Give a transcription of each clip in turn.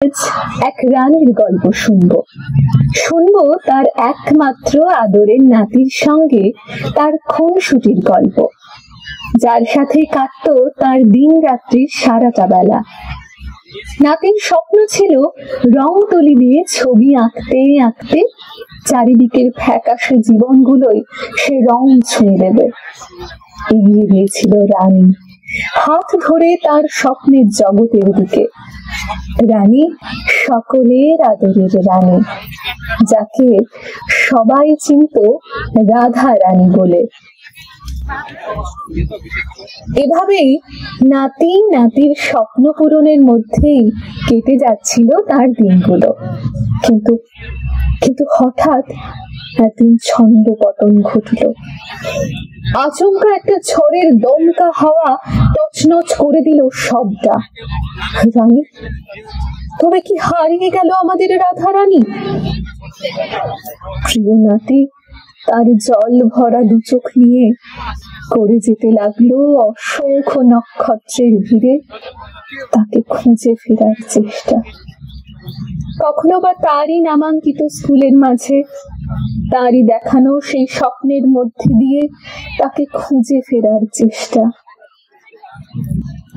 এক রানীর গল্প শুনবো তার একমাত্র আদরের নাতির সঙ্গে তার খুনসুটির গল্প, যার সাথে কাটতো তার দিন রাত্রির সারাটা বেলা। নাতির স্বপ্ন ছিল রং তুলি দিয়ে ছবি আঁকতে আঁকতে চারিদিকের ফ্যাকাশে জীবনগুলোই সে রং ছুঁয়ে দেবে। এগিয়ে দিয়েছিল রানী, হাত ধরে তার স্বপ্নের জগতের দিকে। রানী সকলের আদরের রানী, যাকে সবাই চিনত রাধা রানী বলে। এভাবেই নাতি নাতির স্বপ্ন পূরণের মধ্যেই কেটে যাচ্ছিল তার দিনগুলো। কিন্তু হঠাৎ একদিন ছন্দ পতন ঘটল। আচমকা একটা ঝড়ের দমকা হাওয়া তছনছ করে দিল সবটা। রানী, তবে কি হারিয়ে গেল আমাদের রাধা রানী? প্রিয় নাতি তার জল ভরা দু চোখ নিয়ে করে যেতে লাগলো অসংখ্য নক্ষত্রের ভিড়ে তাকে খুঁজে ফেরার চেষ্টা। কখনো বা তারই নামাঙ্কিত স্কুলের মাঝে, তারই দেখানো সেই স্বপ্নের মধ্যে দিয়ে তাকে খুঁজে ফেরার চেষ্টা।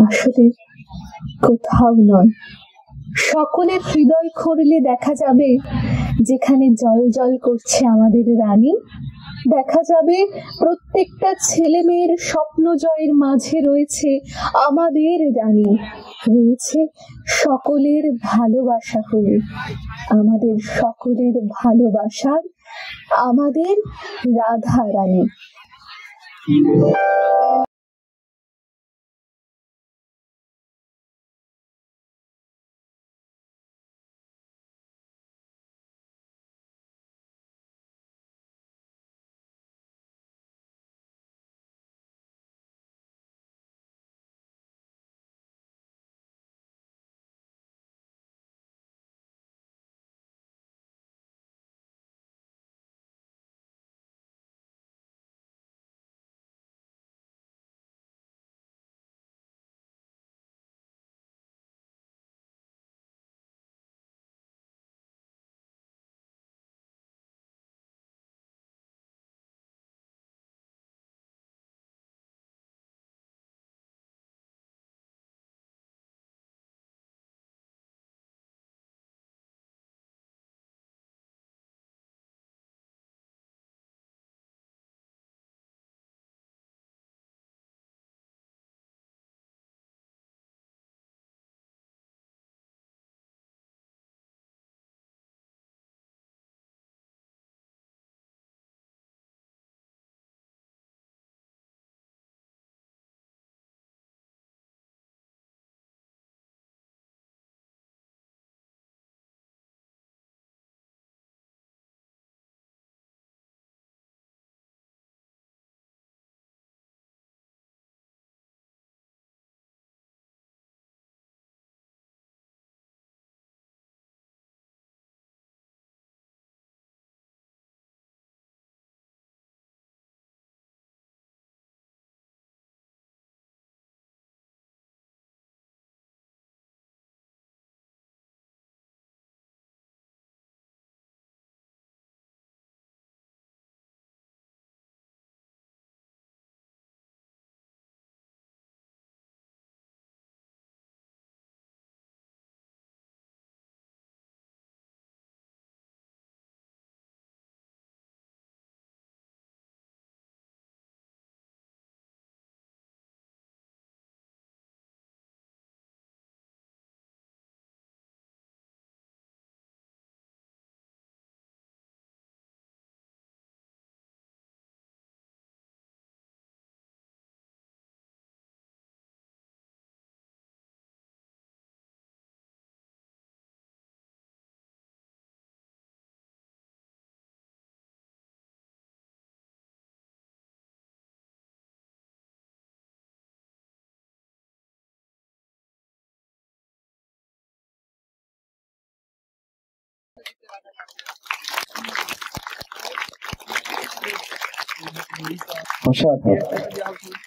আসলে কোথাও নয়, সকলের হৃদয় খুঁড়লে দেখা যাবে যেখানে জল জল করছে আমাদের রানী, দেখা যাবে প্রত্যেকটা ছেলে মেয়ের স্বপ্ন জয়ের মাঝে রয়েছে আমাদের রানী, রয়েছে সকলের ভালোবাসা হয়ে, আমাদের সকলের ভালোবাসার আমাদের রাধা রানী। অসাধারণ।